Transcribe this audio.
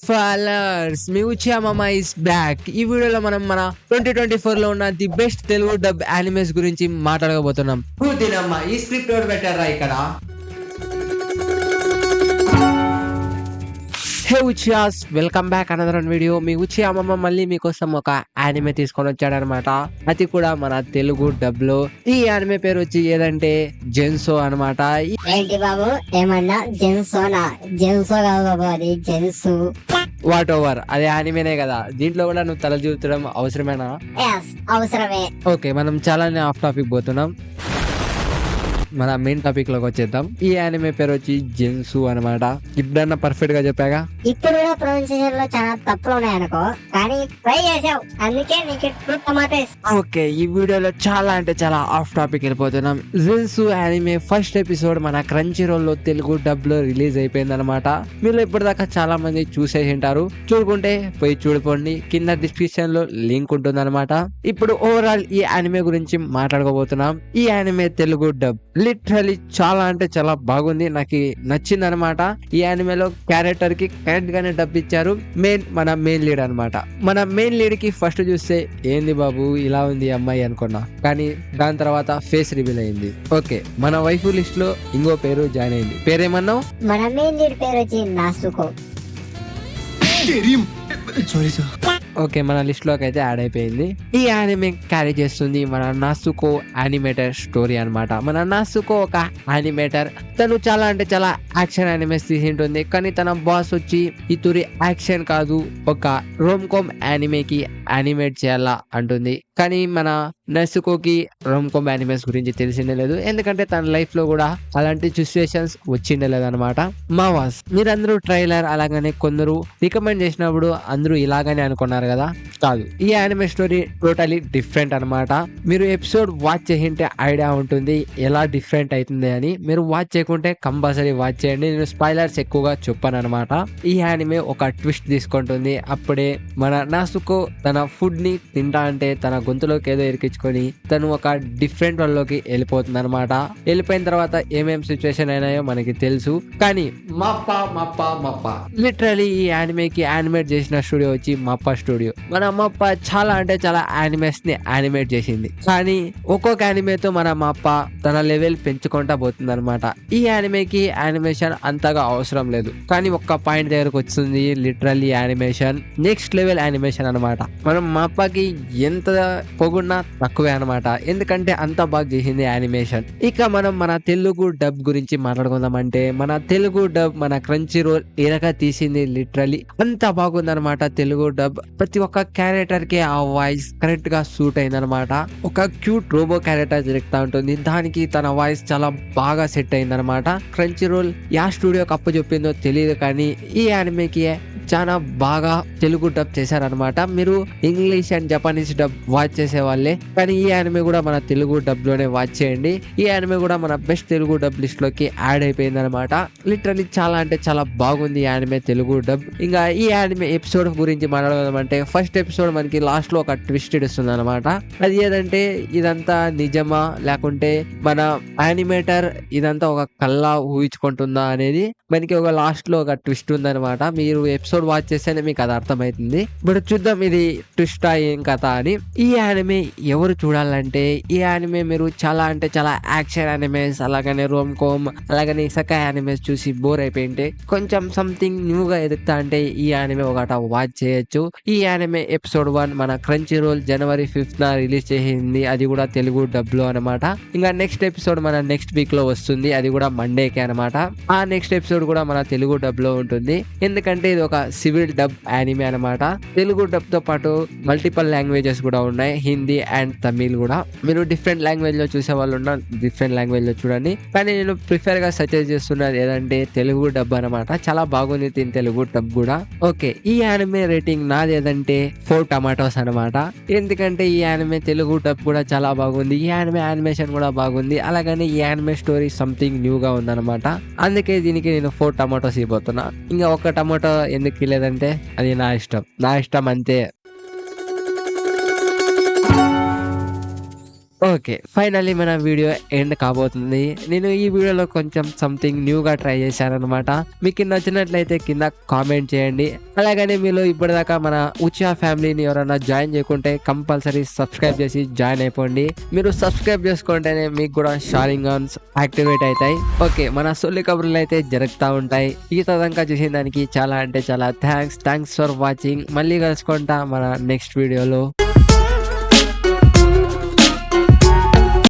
Followers మీ Uchiyama is back. ఈ వీడియోలో మనం మన 2024 లో ఉన్న the best Telugu dub animes గురించి మాట్లాడబోతున్నాం. కూతినమ్మా ఈ స్క్రిప్ట్ ఎవరు పెట్టారా ఇక్కడ? Hey Uchiyas, welcome back another video. మీ ఉచియామమ్మ మళ్ళీ మీకోసం ఒక యానిమే తీసుకొని వచ్చాడనమాట. అది కూడా మన తెలుగు డబ్ లో. ఈ యానిమే పేరు వచ్చి ఏదంటే జెన్సో అనమాట. ఏంటి బాబు ఏమన్నా జెన్సోనా? జెన్సో కాదు బాబు, అది జెన్సు. వాట్ ఓవర్, అది యానిమేనే కదా. దీంట్లో కూడా నువ్వు తల చూడటం అవసరమేనా? అవసరమే. ఓకే, మనం చాలానే ఆఫ్ టాపిక్ పోతున్నాం. మన మెయిన్ టాపిక్ లోకి వచ్చేద్దాం. ఈ యానిమే పేరు వచ్చి జెన్సు అనమాట. ఇప్పుడన్నా పర్ఫెక్ట్ గా చెప్పాగా? ఇప్పుడు కూడా ప్రొనౌన్సియేషన్ లో చాలా తప్పులు ఉన్నాయి అనుకో, కానీ ట్రై చేసావు, అందుకే నీకు టమాటా. ఓకే, ఈ వీడియోలో చాలా అంటే చాలా ఆఫ్ టాపిక్ వెళ్ళిపోతున్నాం. జెన్సు యానిమే ఫస్ట్ ఎపిసోడ్ మన క్రంచీ రోల్ లో తెలుగు డబ్ లో రిలీజ్ అయిపోయింది అనమాట. మీరు ఇప్పటిదాకా చాలా మంది చూసేసి ఉంటారు. చూడుకుంటే పోయి చూడుకోండి, కింద డిస్క్రిప్షన్ లో లింక్ ఉంటుంది అనమాట. ఇప్పుడు ఓవరాల్ ఈ యానిమే గురించి మాట్లాడుకోబోతున్నాం. ఈ యానిమే తెలుగు డబ్ లిటరలీ చాలా అంటే చాలా బాగుంది, నాకు నచ్చింది అనమాట. ఈ యానిమేలో క్యారెక్టర్ కి కరెక్ట్ గానే డబ్ ఇచ్చారు. మన మెయిన్ లీడ్ అనమాట. మన మెయిన్ లీడ్ కి ఫస్ట్ చూస్తే ఏంది బాబు ఇలా ఉంది అమ్మాయి అనుకున్నా, కానీ దాని తర్వాత ఫేస్ రివీల్ అయింది. ఓకే, మన వైఫ్ లిస్ట్ లో ఇంకో పేరు జాయిన్ అయింది. పేరేమన్నావు? మన మెయిన్ లీడ్ పేరు వచ్చి నాసుకో. ఓకే, మన లిస్ట్ లోకి అయితే యాడ్ అయిపోయింది. ఈ యానిమే క్యారీ చేస్తుంది మన నాసుకో యానిమేటర్ స్టోరీ అనమాట. మన నాసుకో ఒక యానిమేటర్. తను చాలా అంటే చాలా యాక్షన్ యానిమేస్ తీసి ఉంటుంది, కానీ తన బాస్ వచ్చి ఇతూరి యాక్షన్ కాదు, ఒక రోమ్ కామ్ యానిమేకి యానిమేట్ చేయాలా అంటుంది. కానీ మన నసుకోకి రోమ్ కామ్ యానిమేస్ గురించి తెలిసిందే లేదు, ఎందుకంటే తన లైఫ్ లో కూడా అలాంటి సిచ్యువేషన్స్ వచ్చిండే లేదనమాట. మావాస్, మీరందరూ ట్రైలర్ అలాగనే కొందరు రికమెండ్ చేసినప్పుడు అందరూ ఇలాగనే అనుకున్నారు కదా. కాదు, ఈ యానిమే స్టోరీ టోటలీ డిఫరెంట్ అనమాట. మీరు ఎపిసోడ్ వాచ్ చేసింటే ఐడియా ఉంటుంది ఎలా డిఫరెంట్ అవుతుంది అని. మీరు వాచ్ చేయకుంటే కంపల్సరీ వాచ్ చేయండి. నేను స్పాయిలర్స్ ఎక్కువగా చెప్పాను అనమాట. ఈ యానిమే ఒక ట్విస్ట్ తీసుకుంటుంది. అప్పుడే మన నాసుకో తన ఫుడ్ ని తింటా అంటే తన గొంతులోకి ఏదో ఇరికించుకొని తను ఒక డిఫరెంట్ వరల్డ్లోకి వెళ్ళిపోతుంది అనమాట. వెళ్ళిపోయిన తర్వాత ఏమేం సిచ్యువేషన్ అయినాయో మనకి తెలుసు, కానీ మప్ప లిటరలీ ఈ యానిమేకి యానిమేట్ చేసిన స్టూడియో వచ్చి మప్ప స్టూడియో. మన మప్ప చాలా అంటే చాలా యానిమేస్ ని యానిమేట్ చేసింది, కానీ ఒక్కొక్క యానిమేతో మన మప్ప తన లెవెల్ పెంచుకుంటా పోతుంది అనమాట. ఈ యానిమేకి యానిమేషన్ అంతగా అవసరం లేదు, కానీ ఒక్క పాయింట్ దగ్గరకు వచ్చింది literally animation next level animation అనమాట. మనం మప్పకి ఎంత పొగున్నా తక్కువే అనమాట, ఎందుకంటే అంత బాగా చేసింది యానిమేషన్. ఇక మనం మన తెలుగు డబ్ గురించి మాట్లాడుకుందాం. అంటే మన తెలుగు డబ్ మన క్రంచీ రోల్ ఎరగా తీసింది. లిటరల్లీ అంత బాగుంది అనమాట తెలుగు డబ్. ప్రతి ఒక్క క్యారెక్టర్ కి ఆ వాయిస్ కరెక్ట్ గా సూట్ అయింది అనమాట. ఒక క్యూట్ రోబో క్యారెక్టర్ జరుగుతూ ఉంటుంది, దానికి తన వాయిస్ చాలా బాగా సెట్ అయింది అనమాట. క్రంచీ రోల్ యా స్టూడియోకి అప్పు చెప్పిందో తెలియదు, కానీ ఈ యానిమేకి చాలా బాగా తెలుగు డబ్ చేశారనమాట. మీరు English and Japanese dub watch చేసే వాళ్ళే, కానీ ఈ యానిమే కూడా మన తెలుగు డబ్ లోనే వాచ్ చేయండి. ఈ యానిమే కూడా మన బెస్ట్ తెలుగు డబ్ లిస్ట్ లోకి యాడ్ అయిపోయింది అనమాట. లిటరలీ చాలా అంటే చాలా బాగుంది ఈ యానిమే తెలుగు డబ్. ఇంకా ఈ యానిమే ఎపిసోడ్ గురించి మాట్లాడదామంటే ఫస్ట్ ఎపిసోడ్ మనకి లాస్ట్ లో ఒక ట్విస్ట్ ఇస్తుంది అనమాట. అది ఏదంటే ఇదంతా నిజమా లేకుంటే మన యానిమేటర్ ఇదంతా ఒక కల్లా ఊహించుకుంటుందా అనేది మనకి ఒక లాస్ట్ లో ఒక ట్విస్ట్ ఉందన్నమాట. మీరు ఎపిసోడ్ వాచ్ చేస్తేనే మీకు అది అర్థమైతుంది. ఇప్పుడు చూద్దాం ఇది ట్విస్ట్ ఏం కథ అని. ఈ యానిమే ఎవరు చూడాలంటే ఈ యానిమే మీరు చాలా అంటే చాలా యాక్షన్ యానిమేస్ అలాగనే రోమ్ కామ్ అలాగనే ఇసకా యానిమేస్ చూసి బోర్ అయిపోయింటే కొంచెం సంథింగ్ న్యూ గా ఎదుగుతా అంటే ఈ యానిమే ఒకట వాచ్ చేయొచ్చు. ఈ యానిమే ఎపిసోడ్ 1 మన crunchy role January 5th release చేసింది, అది కూడా తెలుగు డబ్ లో అనమాట. ఇంకా నెక్స్ట్ ఎపిసోడ్ మన నెక్స్ట్ వీక్ లో వస్తుంది, అది కూడా మండేకి అనమాట. ఆ నెక్స్ట్ ఎపిసోడ్ కూడా మన తెలుగు డబ్ లో ఉంటుంది, ఎందుకంటే ఇది ఒక సివిల్ డబ్ యానిమే అనమాట. తెలుగు డబ్ తో పాటు మల్టిపల్ లాంగ్వేజెస్ కూడా ఉన్నాయి, హిందీ అండ్ తమిళ్ కూడా. మీరు డిఫరెంట్ లాంగ్వేజ్ లో చూసే వాళ్ళు ఉన్న డిఫరెంట్ లాంగ్వేజ్ లో చూడండి, కానీ నేను ప్రిఫర్ గా సజెస్ట్ చేస్తున్నది ఏదంటే తెలుగు డబ్ అనమాట. చాలా బాగుంది దీని తెలుగు డబ్ కూడా. ఓకే, ఈ యానిమే రేటింగ్ నాది ఏదంటే 4 టమాటోస్ అనమాట, ఎందుకంటే ఈ యానిమే తెలుగు డబ్ కూడా చాలా బాగుంది. ఈ యానిమే యానిమేషన్ కూడా బాగుంది, అలాగని ఈ యానిమే స్టోరీ సంథింగ్ న్యూ గా ఉందన్నమాట. అందుకే దీనికి నేను 4 టమాటోస్ ఇవ్వబోతున్నా. ఇంకా ఒక టమాటో ఎందుకు ఇవ్వలేదంటే అది నా ఇష్టం అంతే. ఓకే. ఫైనల్లీ మన వీడియో ఎండ్ కాబోతుంది. నేను ఈ వీడియోలో కొంచెం సంథింగ్ న్యూగా ట్రై చేశాననమాట. మీకు నచ్చినట్లయితే కింద కామెంట్ చేయండి. అలాగనే మీలో ఇప్పటిదాకా మన ఉచియా ఫ్యామిలీని ఎవరైనా జాయిన్ చేయకుంటే కంపల్సరీ సబ్స్క్రైబ్ చేసి జాయిన్ అయిపోండి. మీరు సబ్స్క్రైబ్ చేసుకుంటేనే మీకు కూడా షారింగ్ ఆన్స్ యాక్టివేట్ అవుతాయి. ఓకే, మన సొల్లి కబుర్లు అయితే జరుగుతూ ఉంటాయి. ఈ తదంకా చేసిన దానికి చాలా అంటే చాలా థ్యాంక్స్ ఫర్ వాచింగ్. మళ్ళీ కలుసుకుంటా మన నెక్స్ట్ వీడియోలో.